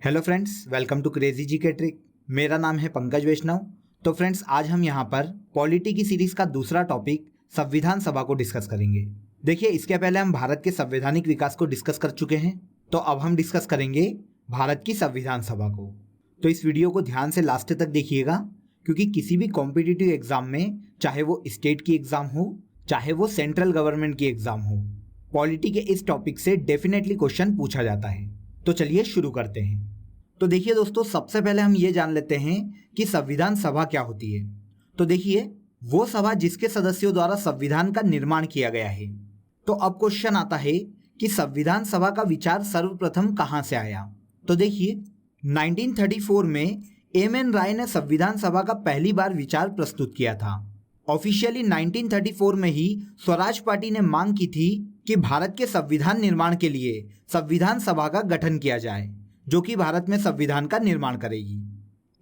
Hello friends, welcome to crazy GK trick. मेरा नाम है पंकज वैष्णव। तो फ्रेंड्स, आज हम यहाँ पर पॉलिटी की सीरीज का दूसरा टॉपिक संविधान सभा को डिस्कस करेंगे। देखिए, इसके पहले हम भारत के संवैधानिक विकास को डिस्कस कर चुके हैं, तो अब हम डिस्कस करेंगे भारत की संविधान सभा को। तो इस वीडियो को ध्यान से लास्ट तक देखिएगा, क्योंकि किसी भी कॉम्पिटिटिव एग्जाम में, चाहे वो स्टेट की एग्जाम हो, चाहे वो सेंट्रल गवर्नमेंट की एग्जाम हो, पॉलिटी के इस टॉपिक से डेफिनेटली क्वेश्चन पूछा जाता है। तो चलिए शुरू करते हैं। तो देखिए दोस्तों, सबसे पहले हम ये जान लेते हैं कि संविधान सभा क्या होती है। तो देखिए, वो सभा जिसके सदस्यों द्वारा संविधान का निर्माण किया गया है। तो अब क्वेश्चन आता है कि संविधान सभा का विचार सर्वप्रथम कहां से आया। तो देखिए, 1934 में एम.एन. राय ने संविधान सभा का पहली बार विचार प्रस्तुत किया था। ऑफिशियली 1934 में ही स्वराज पार्टी ने मांग की थी कि भारत के संविधान निर्माण के लिए संविधान सभा का गठन किया जाए, जो कि भारत में संविधान का निर्माण करेगी।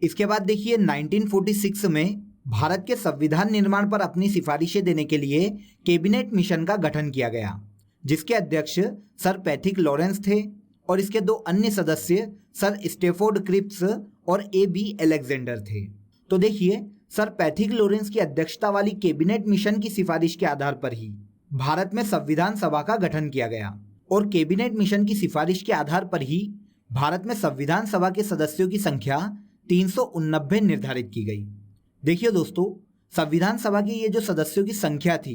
इसके बाद देखिए, 1946 में भारत के संविधान निर्माण पर अपनी सिफारिशें देने के लिए कैबिनेट मिशन का गठन किया गया, जिसके अध्यक्ष सर पैट्रिक लॉरेंस थे और इसके दो अन्य सदस्य सर स्टेफोर्ड क्रिप्स और ए.बी. अलेक्जेंडर थे। तो देखिए, सर पैट्रिक लॉरेंस की अध्यक्षता वाली कैबिनेट मिशन की सिफारिश के आधार पर ही भारत में संविधान सभा का गठन किया गया और कैबिनेट मिशन की सिफारिश के आधार पर ही भारत में संविधान सभा के सदस्यों की संख्या 389 निर्धारित की गई। देखिए दोस्तों, संविधान सभा की ये जो सदस्यों की संख्या थी,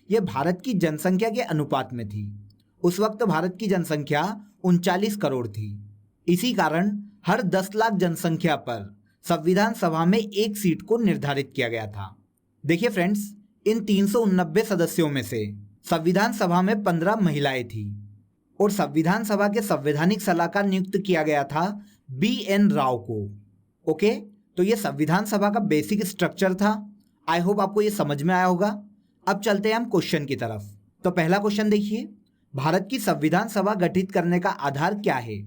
ये भारत की जनसंख्या के अनुपात में थी। उस वक्त भारत की जनसंख्या 39 करोड़ थी। इसी कारण हर 10 लाख जनसंख्या पर संविधान सभा में एक सीट को निर्धारित किया गया था। देखिए फ्रेंड्स, इन 389 सदस्यों में से संविधान सभा में 15 महिलाएं थी और संविधान सभा के संवैधानिक सलाहकार नियुक्त किया गया था बी.एन. राव को। ओके, तो ये संविधान सभा का बेसिक स्ट्रक्चर था। आई होप आपको ये समझ में आया होगा। अब चलते हैं हम क्वेश्चन की तरफ। तो पहला क्वेश्चन देखिए, भारत की संविधान सभा गठित करने का आधार क्या है।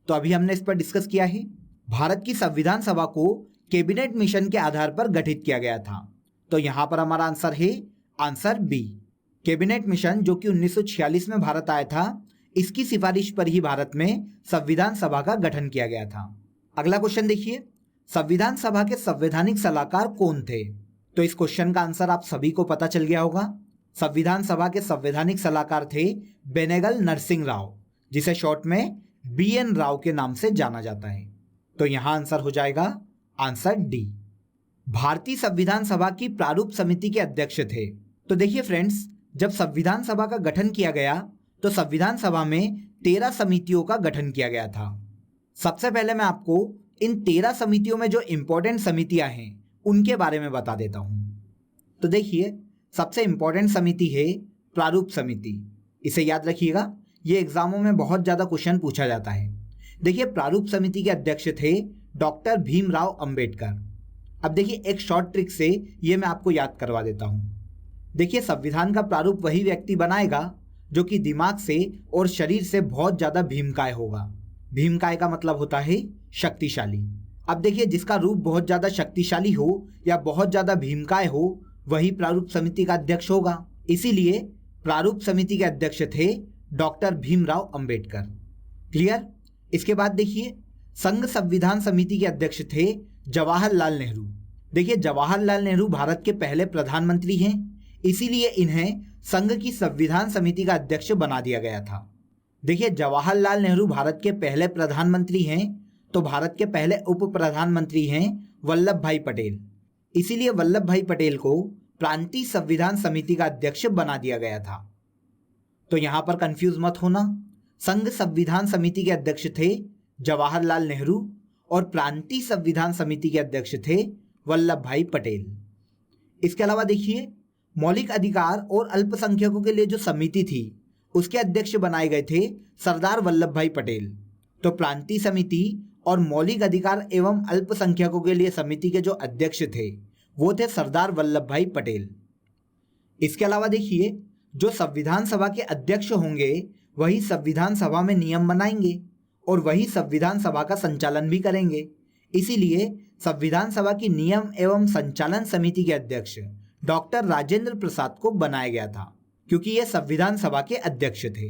तो अभी हमने इस पर डिस्कस किया है। भारत की संविधान सभा को कैबिनेट मिशन के आधार पर गठित किया गया था। तो यहां पर हमारा आंसर है आंसर बी, कैबिनेट मिशन, जो कि 1946 में भारत आया था। इसकी सिफारिश पर ही भारत में संविधान सभा का गठन किया गया था। अगला क्वेश्चन देखिए, संविधान सभा के संवैधानिक सलाहकार कौन थे। तो इस क्वेश्चन का आंसर आप सभी को पता चल गया होगा। संविधान सभा के संवैधानिक सलाहकार थे बेनेगल नरसिंह राव, जिसे शॉर्ट में बी.एन. राव के नाम से जाना जाता है। तो यहां आंसर हो जाएगा आंसर डी। भारतीय संविधान सभा की प्रारूप समिति के अध्यक्ष थे। तो देखिए फ्रेंड्स, जब संविधान सभा का गठन किया गया तो संविधान सभा में 13 समितियों का गठन किया गया था। सबसे पहले मैं आपको इन 13 समितियों में जो इंपॉर्टेंट समितियां हैं उनके बारे में बता देता हूं। तो देखिए, सबसे इंपॉर्टेंट समिति है प्रारूप समिति। इसे याद रखिएगा, ये एग्जामों में बहुत ज्यादा क्वेश्चन पूछा जाता है। देखिए, प्रारूप समिति के अध्यक्ष थे डॉक्टर भीमराव अंबेडकर। अब देखिए, एक शॉर्ट ट्रिक से ये मैं आपको याद करवा देता हूं। देखिए, संविधान का प्रारूप वही व्यक्ति बनाएगा जो कि दिमाग से और शरीर से बहुत ज्यादा भीमकाय होगा। भीमकाय का मतलब होता है शक्तिशाली। अब देखिए, जिसका रूप बहुत ज्यादा शक्तिशाली हो या बहुत ज्यादा भीमकाय हो, वही प्रारूप समिति का अध्यक्ष होगा। इसीलिए प्रारूप समिति के अध्यक्ष थे डॉक्टर भीमराव अंबेडकर। क्लियर। इसके बाद देखिए, संघ संविधान समिति के अध्यक्ष थे जवाहरलाल नेहरू। देखिए, जवाहरलाल नेहरू भारत के पहले प्रधानमंत्री हैं, इसीलिए इन्हें संघ की संविधान समिति का अध्यक्ष बना दिया गया था। देखिए, जवाहरलाल नेहरू भारत के पहले प्रधानमंत्री हैं, तो भारत के पहले उप प्रधानमंत्री हैं वल्लभ भाई पटेल। इसीलिए वल्लभ भाई पटेल को प्रांतीय संविधान समिति का अध्यक्ष बना दिया गया था। तो यहां पर कंफ्यूज मत होना, संघ संविधान समिति के अध्यक्ष थे जवाहरलाल नेहरू और प्रांतीय संविधान समिति के अध्यक्ष थे वल्लभ भाई पटेल। इसके अलावा देखिए, मौलिक अधिकार और अल्पसंख्यकों के लिए जो समिति थी, उसके अध्यक्ष बनाए गए थे सरदार वल्लभ भाई पटेल। तो प्रांतीय समिति और मौलिक अधिकार एवं अल्पसंख्यकों के लिए समिति के जो अध्यक्ष थे, वो थे सरदार वल्लभ भाई पटेल। इसके अलावा देखिए, जो संविधान सभा के अध्यक्ष होंगे वही संविधान सभा में नियम बनाएंगे और वही संविधान सभा का संचालन भी करेंगे। इसीलिए संविधान सभा की नियम एवं संचालन समिति के अध्यक्ष डॉक्टर राजेंद्र प्रसाद को बनाया गया था, क्योंकि ये संविधान सभा के अध्यक्ष थे।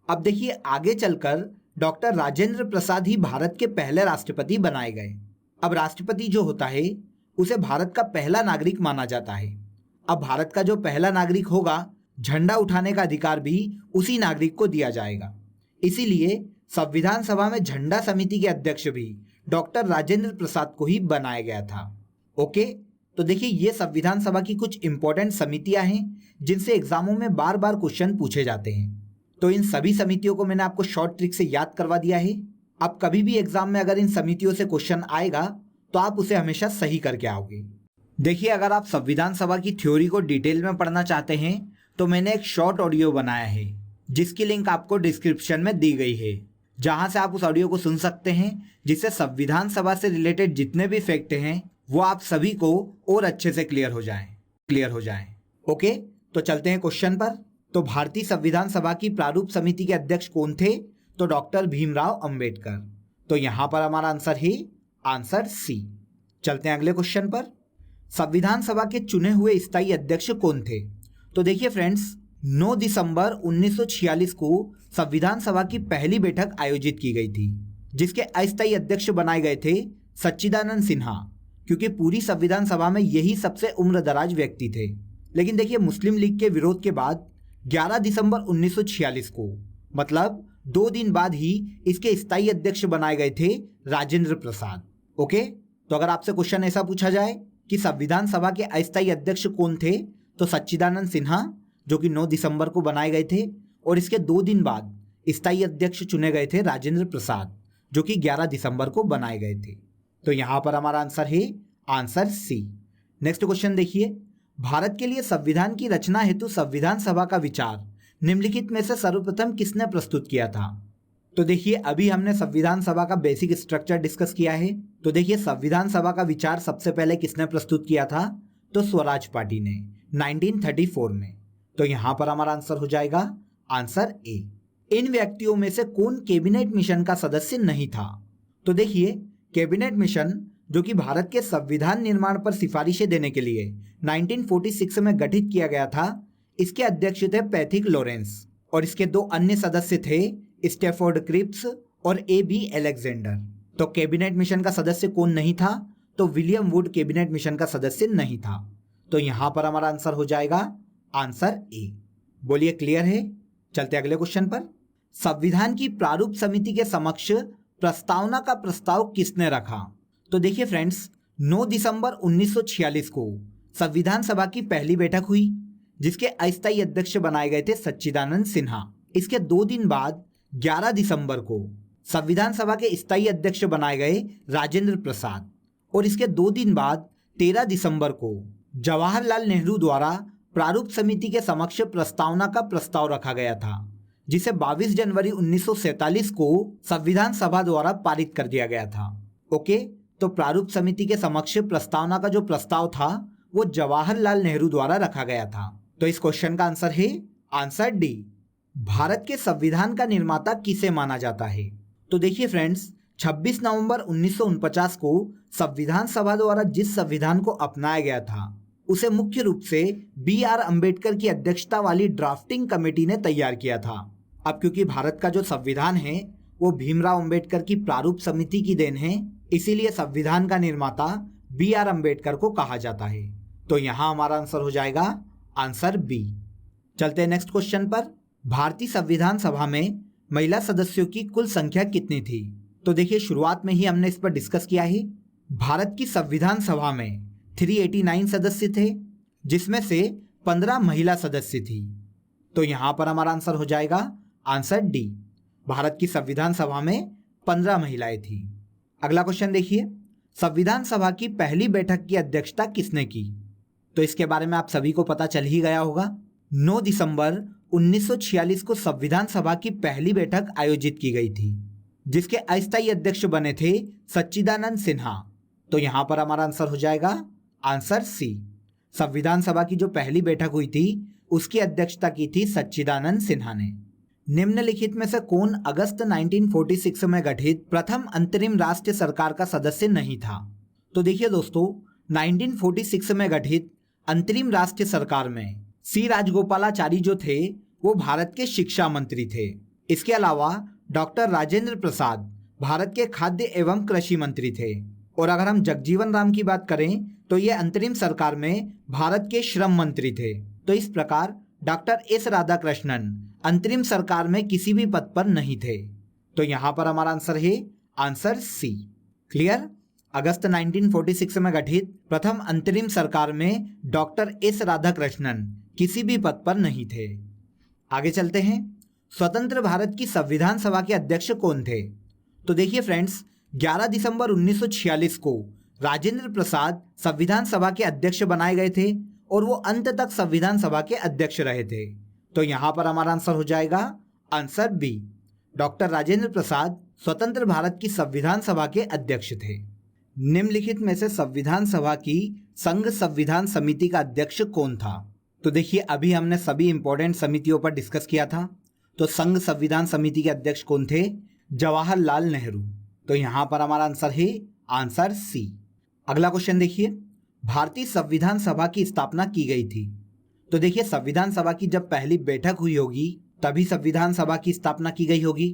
अब देखिए, आगे चलकर डॉक्टर राजेंद्र प्रसाद ही भारत के पहले राष्ट्रपति बनाए गए। अब राष्ट्रपति जो होता है उसे भारत का पहला नागरिक माना जाता है। अब भारत का जो पहला नागरिक होगा, झंडा उठाने का अधिकार भी उसी नागरिक को दिया जाएगा। इसीलिए संविधान सभा में झंडा समिति के अध्यक्ष भी डॉक्टर राजेंद्र प्रसाद को ही बनाया गया था। ओके, तो देखिए ये संविधान सभा की कुछ इंपॉर्टेंट समितियां हैं जिनसे एग्जामों में बार बार क्वेश्चन पूछे जाते हैं। तो इन सभी समितियों को मैंने आपको शॉर्ट ट्रिक से याद करवा दिया है। अब कभी भी एग्जाम में अगर इन समितियों से क्वेश्चन आएगा तो आप उसे हमेशा सही करके आओगे। देखिए, अगर आप संविधान सभा की थ्योरी को डिटेल में पढ़ना चाहते हैं तो मैंने एक शॉर्ट ऑडियो बनाया है जिसकी लिंक आपको डिस्क्रिप्शन में दी गई है, जहां से आप उस ऑडियो को सुन सकते हैं, जिससे संविधान सभा से रिलेटेड जितने भी फैक्ट हैं वो आप सभी को और अच्छे से क्लियर हो जाएं। ओके, तो चलते हैं क्वेश्चन पर। तो भारतीय संविधान सभा की प्रारूप समिति के अध्यक्ष कौन थे? तो डॉक्टर भीमराव अंबेडकर। तो यहां पर हमारा आंसर है आंसर सी। चलते हैं अगले क्वेश्चन पर। संविधान सभा के चुने हुए स्थायी अध्यक्ष कौन थे? तो देखिए फ्रेंड्स, 9 दिसंबर 1946 को संविधान सभा की पहली बैठक आयोजित की गई थी, जिसके अस्थायी अध्यक्ष बनाए गए थे सच्चिदानंद सिन्हा, क्योंकि पूरी संविधान सभा में यही सबसे उम्रदराज व्यक्ति थे। लेकिन देखिए, मुस्लिम लीग के विरोध के बाद 11 दिसंबर 1946 को, मतलब 2 दिन बाद ही इसके स्थायी अध्यक्ष बनाए गए थे राजेंद्र प्रसाद। ओके, तो अगर आपसे क्वेश्चन ऐसा पूछा जाए कि संविधान सभा के अस्थायी अध्यक्ष कौन थे, तो सच्चिदानंद सिन्हा, जो कि 9 दिसंबर को बनाए गए थे, और इसके 2 दिन बाद स्थायी अध्यक्ष चुने गए थे राजेंद्र प्रसाद, जो कि 11 दिसंबर को बनाए गए थे। तो यहां पर हमारा आंसर है आंसर सी। नेक्स्ट क्वेश्चन देखिए, भारत के लिए संविधान की रचना हेतु संविधान सभा का विचार निम्नलिखित में से सर्वप्रथम किसने प्रस्तुत किया था? तो देखिए, अभी हमने संविधान सभा का बेसिक स्ट्रक्चर डिस्कस किया है। तो देखिए, संविधान सभा का विचार सबसे पहले किसने प्रस्तुत किया था? तो स्वराज पार्टी ने 1934 में। तो यहां पर हमारा आंसर हो जाएगा आंसर ए। इन व्यक्तियों में से कौन कैबिनेट मिशन का सदस्य नहीं था? तो देखिए, कैबिनेट मिशन जो कि भारत के संविधान निर्माण पर सिफारिशें देने के लिए 1946 में गठित किया गया था, इसके अध्यक्ष थे पैथिक लॉरेंस, और इसके 2 अन्य सदस्य थे स्टैफोर्ड क्रिप्स और ए.बी. अलेक्जेंडर। तो कैबिनेट मिशन का सदस्य कौन नहीं था? तो विलियम वुड कैबिनेट मिशन का सदस्य नहीं था। तो यहां पर हमारा आंसर हो जाएगा आंसर ए। बोलिए, क्लियर है? चलते अगले क्वेश्चन पर। संविधान की प्रारूप समिति के समक्ष प्रस्तावना का प्रस्ताव किसने रखा? तो देखिए फ्रेंड्स, 9 दिसंबर 1946 को संविधान सभा की पहली बैठक हुई, जिसके अस्थायी अध्यक्ष बनाए गए थे सच्चिदानंद सिन्हा। इसके 2 दिन बाद 11 दिसंबर को संविधान सभा के स्थायी अध्यक्ष बनाए गए राजेंद्र प्रसाद, और इसके 2 दिन बाद 13 दिसंबर को जवाहरलाल नेहरू द्वारा प्रारूप समिति के समक्ष प्रस्तावना का प्रस्ताव रखा गया था, जिसे 22 जनवरी 1947 को संविधान सभा द्वारा पारित कर दिया गया था। ओके, तो प्रारूप समिति के समक्ष प्रस्तावना का जो प्रस्ताव था वो जवाहरलाल नेहरू द्वारा रखा गया था। तो इस क्वेश्चन का आंसर है आंसर डी। भारत के संविधान का निर्माता किसे माना जाता है? तो देखिए फ्रेंड्स, 26 नवंबर 1949 को संविधान सभा द्वारा जिस संविधान को अपनाया गया था उसे मुख्य रूप से B.R. अंबेडकर की अध्यक्षता वाली ड्राफ्टिंग कमेटी ने तैयार किया था। अब क्योंकि भारत का जो संविधान है वो भीमराव अंबेडकर की प्रारूप समिति की देन है, इसीलिए संविधान का निर्माता B.R. अंबेडकर को कहा जाता है। तो यहां हमारा आंसर हो जाएगा आंसर बी। चलते हैं नेक्स्ट क्वेश्चन पर। भारतीय संविधान सभा में महिला सदस्यों की कुल संख्या कितनी थी? तो देखिए, शुरुआत में ही हमने इस पर डिस्कस किया है। भारत की संविधान सभा में 389 सदस्य थे, जिसमें से 15 महिला सदस्य थी। तो यहां पर हमारा आंसर हो जाएगा आंसर डी। भारत की संविधान सभा में 15 महिलाएं थी। अगला क्वेश्चन देखिए, संविधान सभा की पहली बैठक की अध्यक्षता किसने की? तो इसके बारे में आप सभी को पता चल ही गया होगा। 9 दिसंबर 1946 को संविधान सभा की पहली बैठक आयोजित की गई थी, जिसके अस्थायी अध्यक्ष बने थे सच्चिदानंद सिन्हा। तो यहां पर हमारा आंसर हो जाएगा आंसर सी। संविधान सभा की जो पहली बैठक हुई थी उसकी अध्यक्षता की थी सच्चिदानंद सिन्हा ने। निम्नलिखित में से कौन अगस्त 1946 में गठित प्रथम अंतरिम राष्ट्रीय सरकार का सदस्य नहीं था? तो देखिए दोस्तों, 1946 में गठित अंतरिम राष्ट्रीय सरकार में सी राजगोपालाचारी जो थे वो भारत के शिक्षा मंत्री थे। इसके अलावा डॉक्टर राजेंद्र प्रसाद भारत के खाद्य एवं कृषि मंत्री थे। और अगर हम जगजीवन राम की बात करें तो ये अंतरिम सरकार में भारत के श्रम मंत्री थे। तो इस प्रकार डॉक्टर एस राधाकृष्णन अंतरिम सरकार में किसी भी पद पर नहीं थे। तो यहां पर हमारा आंसर है आंसर सी। क्लियर? अगस्त 1946 में गठित प्रथम अंतरिम सरकार में डॉक्टर एस राधाकृष्णन किसी भी पद पर नहीं थे। आगे चलते हैं। स्वतंत्र भारत की संविधान सभा के अध्यक्ष कौन थे? तो देखिए फ्रेंड्स, 11 दिसंबर 1946 को राजेंद्र प्रसाद संविधान सभा के अध्यक्ष बनाए गए थे और वो अंत तक संविधान सभा के अध्यक्ष रहे थे। तो यहां पर हमारा आंसर हो जाएगा answer B. Doctor Rajendra Prasad स्वतंत्र भारत की संविधान सभा के अध्यक्ष थे। निम्नलिखित में से संविधान सभा की संघ संविधान समिति का अध्यक्ष कौन था? तो देखिए, अभी हमने सभी इंपॉर्टेंट समितियों पर डिस्कस किया था। तो संघ संविधान समिति के अध्यक्ष कौन थे? जवाहरलाल नेहरू। तो यहां पर हमारा आंसर है आंसर सी। अगला क्वेश्चन देखिए, भारतीय संविधान सभा की स्थापना की गई थी। तो देखिए, संविधान सभा की जब पहली बैठक हुई होगी तभी संविधान सभा की स्थापना की गई होगी।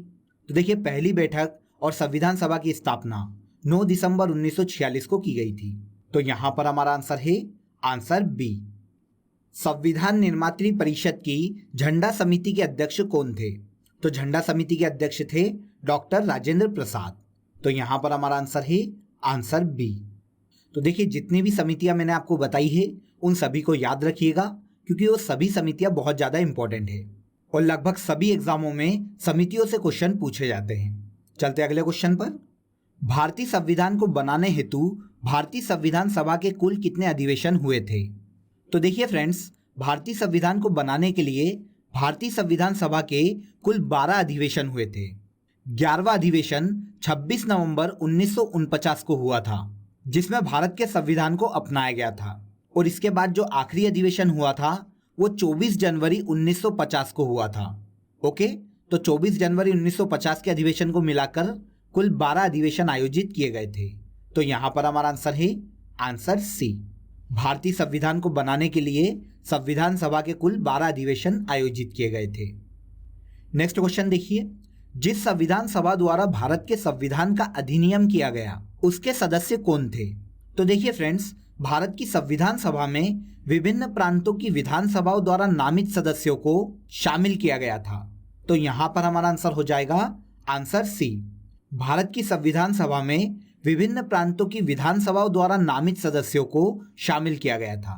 तो देखिए, पहली बैठक और संविधान सभा की स्थापना 9 दिसंबर 1946 को की गई थी। तो यहां पर हमारा आंसर है आंसर बी। संविधान निर्मात्री परिषद की झंडा समिति के अध्यक्ष कौन थे? तो झंडा समिति के अध्यक्ष थे डॉक्टर राजेंद्र प्रसाद। तो यहां पर हमारा आंसर है आंसर बी। तो देखिए, जितनी भी समितियां मैंने आपको बताई है उन सभी को याद रखिएगा, क्योंकि वो सभी समितियां बहुत ज्यादा इंपॉर्टेंट है और लगभग सभी एग्जामों में समितियों से क्वेश्चन पूछे जाते हैं। चलते अगले क्वेश्चन पर। भारतीय संविधान को बनाने हेतु भारतीय संविधान सभा के कुल कितने अधिवेशन हुए थे? तो देखिए फ्रेंड्स, भारतीय संविधान को बनाने के लिए भारतीय संविधान सभा के कुल 12 अधिवेशन हुए थे। 11वां अधिवेशन 26 नवंबर 1949 को हुआ था, जिसमें भारत के संविधान को अपनाया गया था। और इसके बाद जो आखिरी अधिवेशन हुआ था वो 24 जनवरी 1950 को हुआ था। ओके, तो 24 जनवरी 1950 के अधिवेशन को मिलाकर कुल 12 अधिवेशन आयोजित किए गए थे। तो यहां पर हमारा आंसर है आंसर सी। भारतीय संविधान को बनाने के लिए संविधान सभा के कुल 12 अधिवेशन आयोजित किए गए थे। नेक्स्ट क्वेश्चन देखिए, जिस संविधान सभा द्वारा भारत के संविधान का अधिनियम किया गया उसके सदस्य कौन थे? तो देखिए फ्रेंड्स, भारत की संविधान सभा में विभिन्न प्रांतों की विधानसभाओं द्वारा नामित सदस्यों को शामिल किया गया था। तो यहां पर हमारा आंसर हो जाएगा आंसर सी। भारत की संविधान सभा में विभिन्न प्रांतों की विधानसभाओं द्वारा नामित सदस्यों को शामिल किया गया था।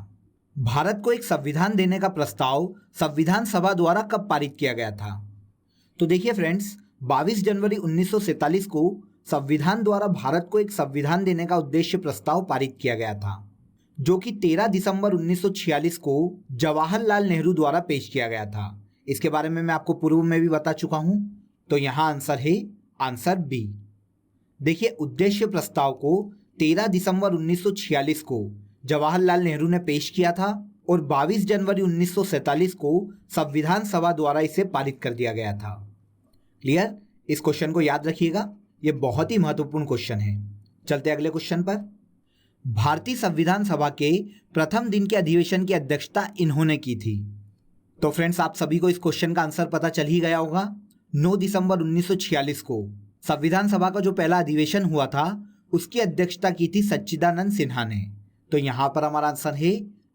भारत को एक संविधान देने का प्रस्ताव संविधान सभा द्वारा कब पारित किया गया था? तो देखिए फ्रेंड्स, 22 जनवरी 1947 को संविधान द्वारा भारत को एक संविधान देने का उद्देश्य प्रस्ताव पारित किया गया था, जो कि 13 दिसंबर 1946 को जवाहरलाल नेहरू द्वारा पेश किया गया था। इसके बारे में मैं आपको पूर्व में भी बता चुका हूं। तो यहां आंसर है आंसर बी। देखिए, उद्देश्य प्रस्ताव को 13 दिसंबर 1946 को जवाहरलाल नेहरू ने पेश किया था और 22 जनवरी 1947 को संविधान सभा द्वारा इसे पारित कर दिया गया था। क्लियर? इस क्वेश्चन को याद रखिएगा, यह बहुत ही महत्वपूर्ण क्वेश्चन है। चलते अगले क्वेश्चन पर। भारतीय संविधान सभा के प्रथम दिन के अधिवेशन की अध्यक्षता इन्होंने की थी। तो फ्रेंड्स, आप सभी को इस क्वेश्चन का आंसर पता चल ही गया होगा। 9 दिसंबर 1946 को संविधान सभा का जो पहला अधिवेशन हुआ था उसकी अध्यक्षता की थी सच्चिदानंद सिन्हा ने। तो यहां पर हमारा आंसर है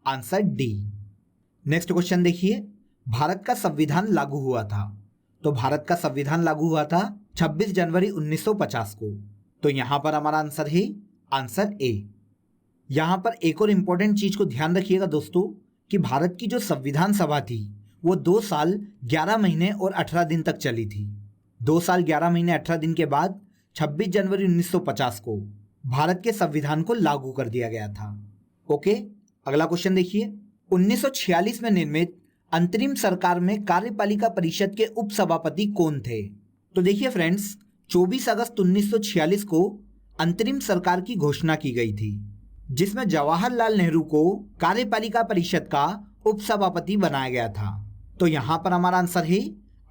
आंसर डी। नेक्स्ट क्वेश्चन देखिए, भारत का संविधान लागू हुआ था। तो भारत का संविधान लागू हुआ था 26 जनवरी 1950 को। तो यहां पर हमारा आंसर है आंसर ए। यहां पर एक और इंपॉर्टेंट चीज को ध्यान रखिएगा दोस्तों, कि भारत की जो संविधान सभा थी वो 2 साल 11 महीने और 18 दिन तक चली थी। 2 साल 11 महीने 18 दिन के बाद 26 जनवरी 1950 को भारत के संविधान को लागू कर दिया गया था। ओके, अगला क्वेश्चन देखिए, 1946 में निर्मित अंतरिम सरकार में कार्यपालिका परिषद के उपसभापति कौन थे? तो देखिए फ्रेंड्स, 24 अगस्त 1946 को अंतरिम सरकार की घोषणा की गई थी, जिसमें जवाहरलाल नेहरू को कार्यपालिका परिषद का उपसभापति बनाया गया था। तो यहां पर हमारा आंसर है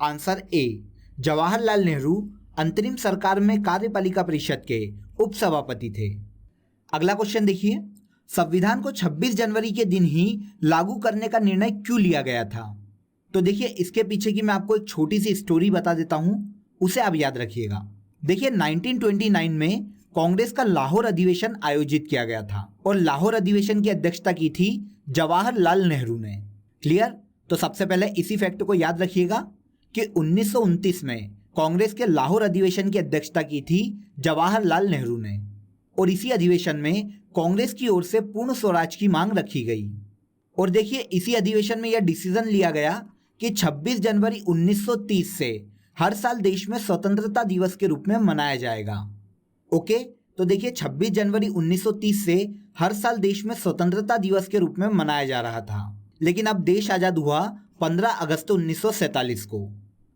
आंसर ए। जवाहरलाल नेहरू अंतरिम सरकार में कार्यपालिका परिषद के उपसभापति थे। अगला क्वेश्चन देखिए, संविधान को 26 जनवरी के दिन ही लागू करने का निर्णय क्यों लिया गया था? तो देखिए, इसके पीछे की मैं आपको एक छोटी सी स्टोरी बता देता हूं, उसे आप याद रखिएगा। देखिए 1929 में कांग्रेस का लाहौर अधिवेशन आयोजित किया गया था और लाहौर अधिवेशन की अध्यक्षता की थी जवाहरलाल नेहरू ने। क्लियर? तो सबसे पहले इसी फैक्ट को याद रखिएगा कि 1929 में कांग्रेस के लाहौर अधिवेशन की अध्यक्षता की थी जवाहरलाल नेहरू ने और इसी अधिवेशन में कांग्रेस की ओर से पूर्ण स्वराज की मांग रखी गई। और देखिए इसी अधिवेशन में यह डिसीजन लिया गया कि 26 जनवरी 1930 से हर साल देश में स्वतंत्रता दिवस के रूप में मनाया जाएगा। ओके, तो देखिए 26 जनवरी 1930 से हर साल देश में स्वतंत्रता दिवस के रूप में मनाया जा रहा था, लेकिन अब देश आज़ाद हुआ 15 अगस्त 1947 को।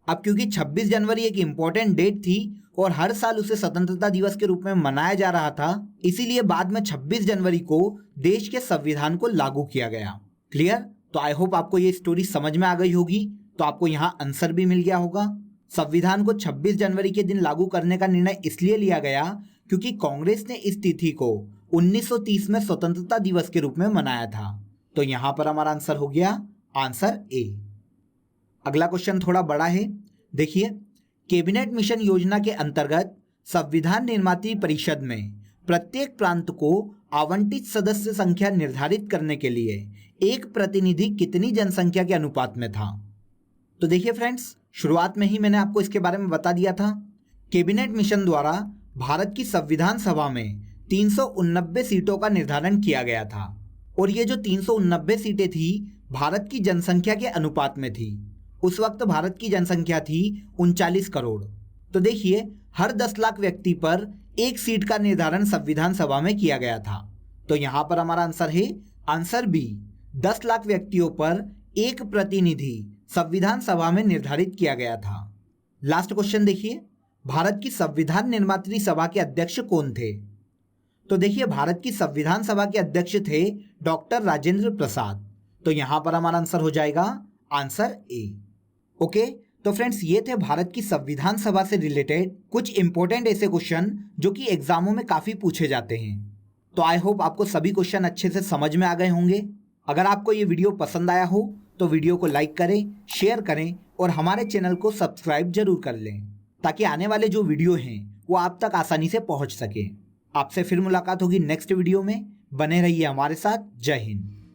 अब क्योंकि 26 जनवरी एक इम्पॉर्टेंट डेट थी और हर साल उसे स्वतंत्रता दिवस के रूप में मनाया जा रहा था, इसीलिए बाद में 26 जनवरी को देश के संविधान को लागू किया गया। क्लियर? तो आई होप आपको ये स्टोरी समझ में आ गई होगी। तो आपको यहाँ आंसर भी मिल गया होगा। संविधान को 26 जनवरी के दिन लागू करने का निर्णय इसलिए लिया गया क्योंकि कांग्रेस ने इस तिथि को 1930 में स्वतंत्रता दिवस के रूप में मनाया था। तो यहाँ पर हमारा आंसर हो गया आंसर ए। अगला क्वेश्चन थोड़ा बड़ा है। देखिए, कैबिनेट मिशन योजना के अंतर्गत संविधान निर्मात्री परिषद में प्रत्येक प्रांत को आवंटित सदस्य संख्या निर्धारित करने के लिए एक प्रतिनिधि कितनी जनसंख्या के अनुपात में था? तो देखिए फ्रेंड्स, शुरुआत में ही मैंने आपको इसके बारे में बता दिया था। कैबिनेट मिशन द्वारा भारत की संविधान सभा में 389 सीटों का निर्धारण किया गया था और ये जो 389 सीटें थी भारत की जनसंख्या के अनुपात में थी। उस वक्त भारत की जनसंख्या थी 39 करोड़। तो देखिए हर 10 लाख व्यक्ति पर एक सीट का निर्धारण संविधान सभा में किया गया था। तो यहाँ पर हमारा आंसर है आंसर बी, 10 लाख व्यक्तियों पर एक प्रतिनिधि संविधान सभा में निर्धारित किया गया था। लास्ट क्वेश्चन देखिए, भारत की संविधान निर्मात्री सभा के अध्यक्ष कौन थे? तो देखिए भारत की संविधान सभा के अध्यक्ष थे डॉक्टर राजेंद्र प्रसाद। तो यहां पर हमारा आंसर हो जाएगा आंसर ए। ओके, तो फ्रेंड्स ये थे भारत की संविधान सभा से रिलेटेड कुछ इंपॉर्टेंट ऐसे क्वेश्चन जो कि एग्जामों में काफी पूछे जाते हैं। तो आई होप आपको सभी क्वेश्चन अच्छे से समझ में आ गए होंगे। अगर आपको ये वीडियो पसंद आया हो तो वीडियो को लाइक करें, शेयर करें और हमारे चैनल को सब्सक्राइब जरूर कर लें ताकि आने वाले जो वीडियो हैं वो आप तक आसानी से पहुंच सके। आपसे फिर मुलाकात होगी नेक्स्ट वीडियो में। बने रहिए हमारे साथ। जय हिंद।